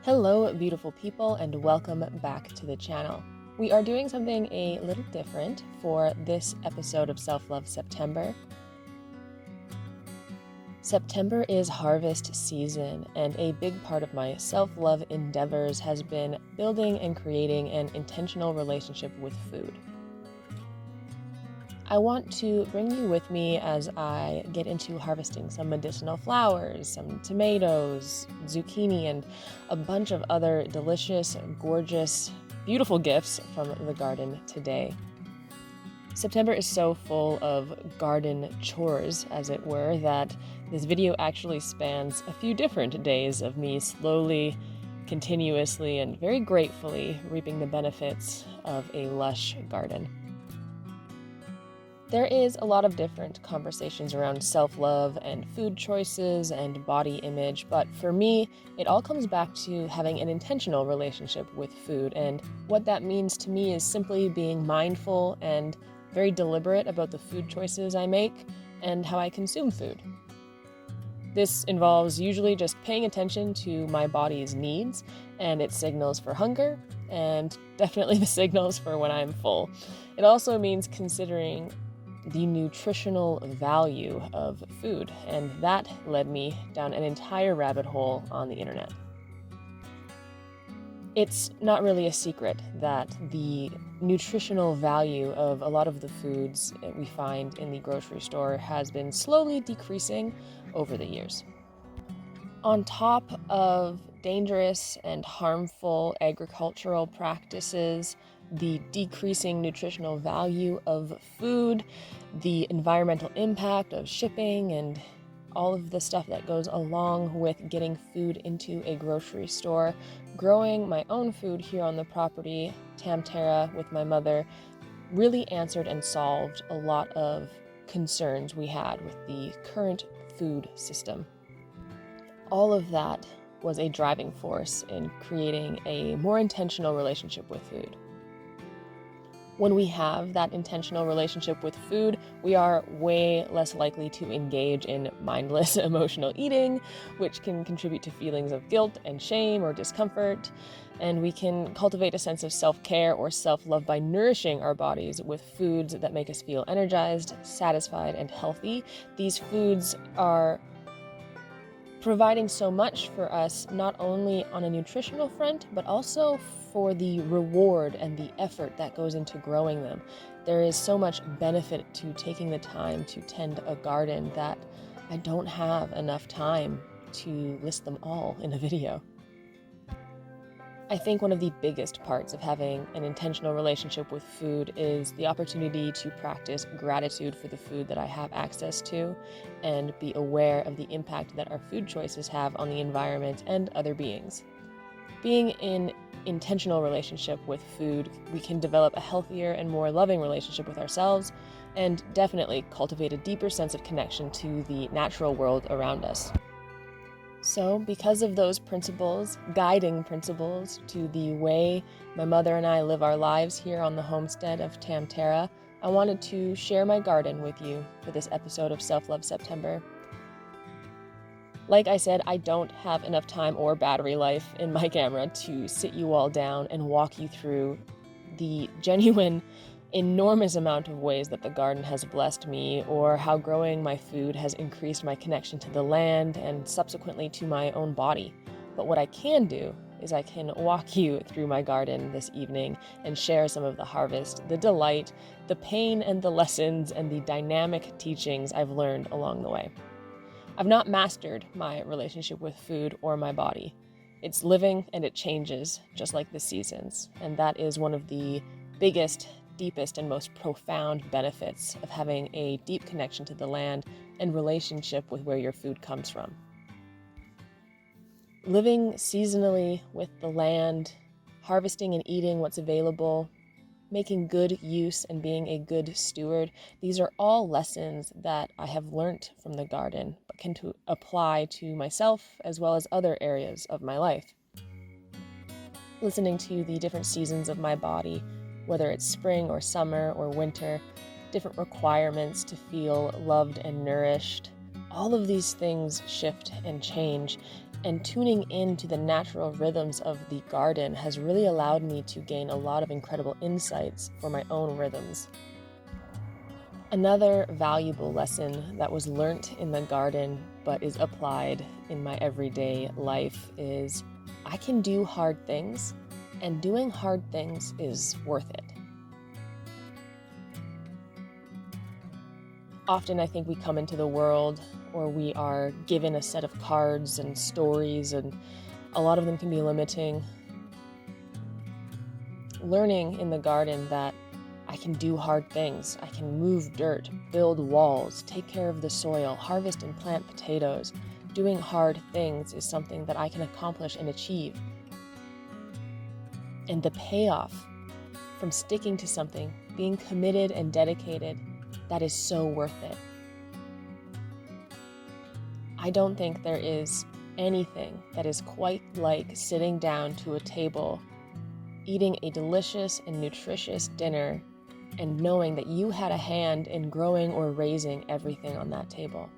Hello, beautiful people, and welcome back to the channel. We are doing something a little different for this episode of Self-Love September. September is harvest season, and a big part of my self-love endeavors has been building and creating an intentional relationship with food. I want to bring you with me as I get into harvesting some medicinal flowers, some tomatoes, zucchini, and a bunch of other delicious, gorgeous, beautiful gifts from the garden today. September is so full of garden chores, as it were, that this video actually spans a few different days of me slowly, continuously, and very gratefully reaping the benefits of a lush garden. There is a lot of different conversations around self-love and food choices and body image, but for me, it all comes back to having an intentional relationship with food, and what that means to me is simply being mindful and very deliberate about the food choices I make and how I consume food. This involves usually just paying attention to my body's needs and its signals for hunger, and definitely the signals for when I'm full. It also means considering the nutritional value of food, and that led me down an entire rabbit hole on the internet. It's not really a secret that the nutritional value of a lot of the foods that we find in the grocery store has been slowly decreasing over the years. On top of dangerous and harmful agricultural practices, the decreasing nutritional value of food, the environmental impact of shipping, and all of the stuff that goes along with getting food into a grocery store, growing my own food here on the property, Tamtara, with my mother, really answered and solved a lot of concerns we had with the current food system. All of that was a driving force in creating a more intentional relationship with food. When we have that intentional relationship with food, we are way less likely to engage in mindless emotional eating, which can contribute to feelings of guilt and shame or discomfort. And we can cultivate a sense of self-care or self-love by nourishing our bodies with foods that make us feel energized, satisfied, and healthy. These foods are providing so much for us, not only on a nutritional front, but also for the reward and the effort that goes into growing them. There is so much benefit to taking the time to tend a garden that I don't have enough time to list them all in a video. I think one of the biggest parts of having an intentional relationship with food is the opportunity to practice gratitude for the food that I have access to and be aware of the impact that our food choices have on the environment and other beings. Being in intentional relationship with food, we can develop a healthier and more loving relationship with ourselves and definitely cultivate a deeper sense of connection to the natural world around us. So, because of those principles, guiding principles to the way my mother and I live our lives here on the homestead of Tamtara, I wanted to share my garden with you for this episode of Self-Love September. Like I said, I don't have enough time or battery life in my camera to sit you all down and walk you through the genuine enormous amount of ways that the garden has blessed me, or how growing my food has increased my connection to the land and subsequently to my own body. But what I can do is I can walk you through my garden this evening and share some of the harvest, the delight, the pain and the lessons, and the dynamic teachings I've learned along the way. I've not mastered my relationship with food or my body. It's living and it changes, just like the seasons, and that is one of the biggest, deepest, and most profound benefits of having a deep connection to the land and relationship with where your food comes from. Living seasonally with the land, harvesting and eating what's available, making good use and being a good steward, these are all lessons that I have learned from the garden, but can apply to myself as well as other areas of my life. Listening to the different seasons of my body, whether it's spring or summer or winter, different requirements to feel loved and nourished. All of these things shift and change, And tuning into the natural rhythms of the garden has really allowed me to gain a lot of incredible insights for my own rhythms. Another valuable lesson that was learnt in the garden but is applied in my everyday life is I can do hard things, and doing hard things is worth it. Often I think we come into the world or we are given a set of cards and stories, and a lot of them can be limiting. Learning in the garden that I can do hard things, I can move dirt, build walls, take care of the soil, harvest and plant potatoes. Doing hard things is something that I can accomplish and achieve. And the payoff from sticking to something, being committed and dedicated, that is so worth it. I don't think there is anything that is quite like sitting down to a table, eating a delicious and nutritious dinner, and knowing that you had a hand in growing or raising everything on that table.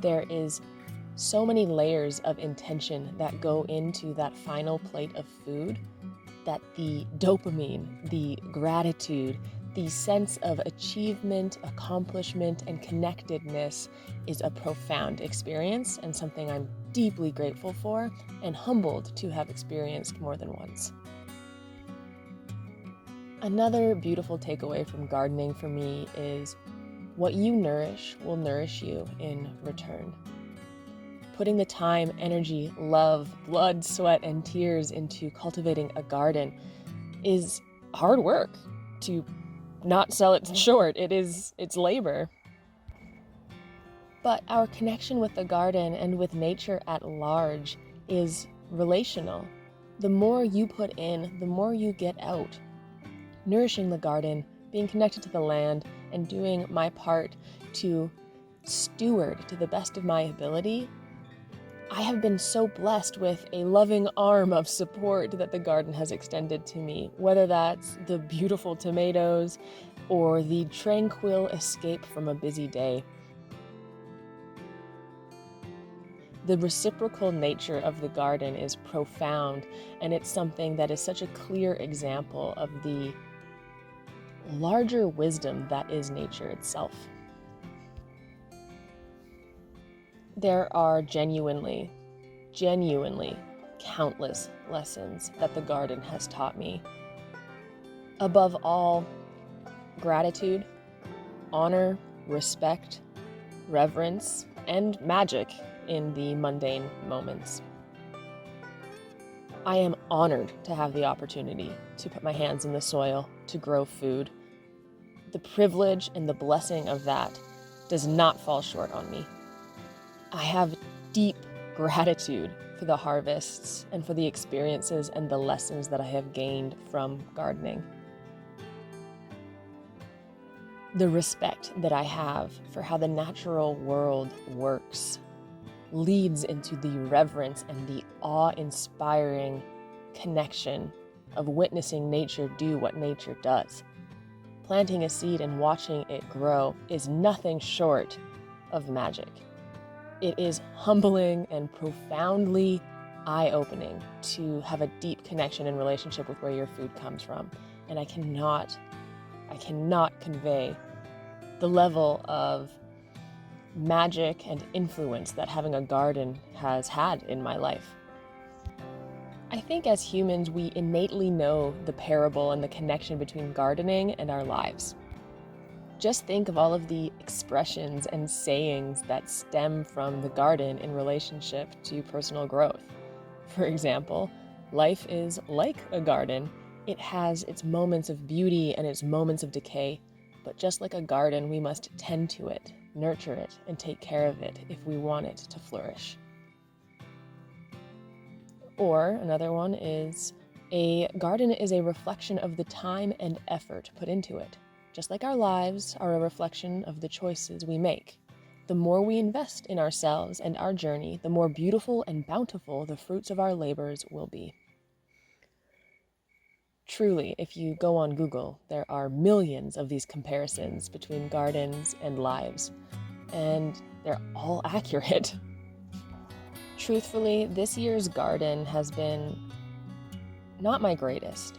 There is so many layers of intention that go into that final plate of food, that the dopamine, the gratitude, the sense of achievement, accomplishment, and connectedness is a profound experience and something I'm deeply grateful for and humbled to have experienced more than once. Another beautiful takeaway from gardening for me is what you nourish will nourish you in return. Putting the time, energy, love, blood, sweat, and tears into cultivating a garden is hard work. To not sell it short, it's labor. But our connection with the garden and with nature at large is relational. The more you put in, the more you get out. Nourishing the garden, being connected to the land, and doing my part to steward to the best of my ability, I have been so blessed with a loving arm of support that the garden has extended to me, whether that's the beautiful tomatoes or the tranquil escape from a busy day. The reciprocal nature of the garden is profound, and it's something that is such a clear example of the larger wisdom that is nature itself. There are genuinely countless lessons that the garden has taught me. Above all, gratitude, honor, respect, reverence, and magic in the mundane moments. I am honored to have the opportunity to put my hands in the soil, to grow food. The privilege and the blessing of that does not fall short on me. I have deep gratitude for the harvests and for the experiences and the lessons that I have gained from gardening. The respect that I have for how the natural world works leads into the reverence and the awe-inspiring connection of witnessing nature do what nature does. Planting a seed and watching it grow is nothing short of magic. It is humbling and profoundly eye-opening to have a deep connection and relationship with where your food comes from. And I cannot convey the level of magic and influence that having a garden has had in my life. I think as humans, we innately know the parable and the connection between gardening and our lives. Just think of all of the expressions and sayings that stem from the garden in relationship to personal growth. For example, life is like a garden. It has its moments of beauty and its moments of decay, but just like a garden, we must tend to it, nurture it, and take care of it if we want it to flourish. Or another one is, a garden is a reflection of the time and effort put into it. Just like our lives are a reflection of the choices we make. The more we invest in ourselves and our journey, the more beautiful and bountiful the fruits of our labors will be. Truly, if you go on Google, there are millions of these comparisons between gardens and lives, and they're all accurate. Truthfully, this year's garden has been not my greatest.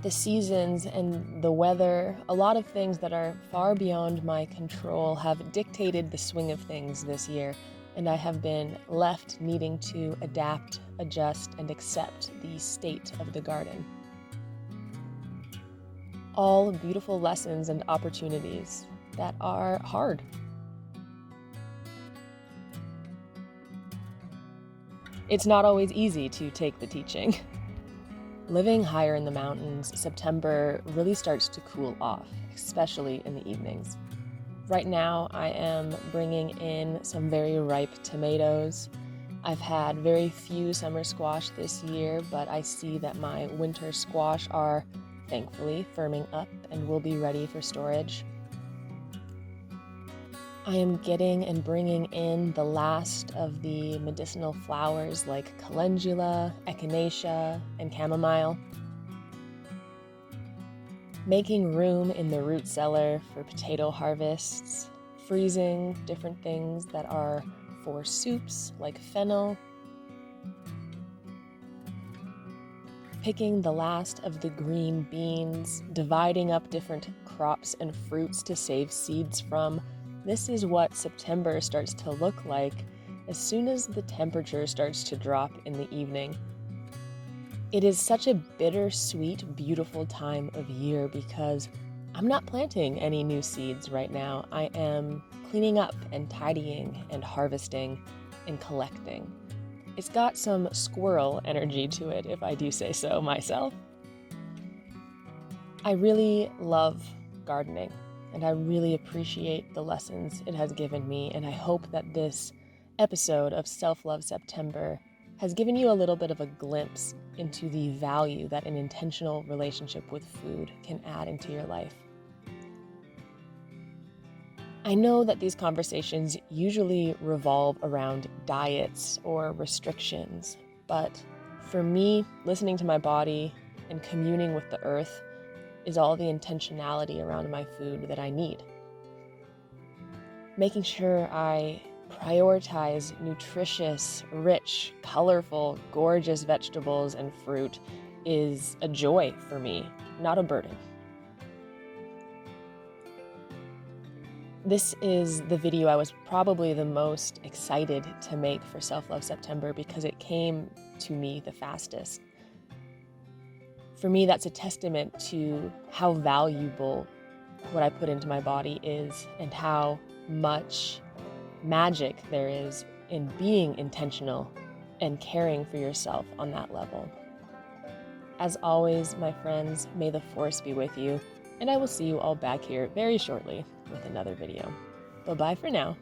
The seasons and the weather, a lot of things that are far beyond my control have dictated the swing of things this year, and I have been left needing to adapt, adjust, and accept the state of the garden. All beautiful lessons and opportunities that are hard. It's not always easy to take the teaching. Living higher in the mountains, September really starts to cool off, especially in the evenings. Right now, I am bringing in some very ripe tomatoes. I've had very few summer squash this year, but I see that my winter squash are thankfully firming up and will be ready for storage. I am getting and bringing in the last of the medicinal flowers like calendula, echinacea, and chamomile. Making room in the root cellar for potato harvests, freezing different things that are for soups like fennel, picking the last of the green beans, dividing up different crops and fruits to save seeds from. This is what September starts to look like as soon as the temperature starts to drop in the evening. It is such a bittersweet, beautiful time of year because I'm not planting any new seeds right now. I am cleaning up and tidying and harvesting and collecting. It's got some squirrel energy to it, if I do say so myself. I really love gardening, and I really appreciate the lessons it has given me, and I hope that this episode of Self-Love September has given you a little bit of a glimpse into the value that an intentional relationship with food can add into your life. I know that these conversations usually revolve around diets or restrictions, but for me, listening to my body and communing with the earth is all the intentionality around my food that I need. Making sure I prioritize nutritious, rich, colorful, gorgeous vegetables and fruit is a joy for me, not a burden. This is the video I was probably the most excited to make for Self-Love September because it came to me the fastest. For me, that's a testament to how valuable what I put into my body is and how much magic there is in being intentional and caring for yourself on that level. As always, my friends, may the force be with you, and I will see you all back here very shortly with another video. Bye-bye for now.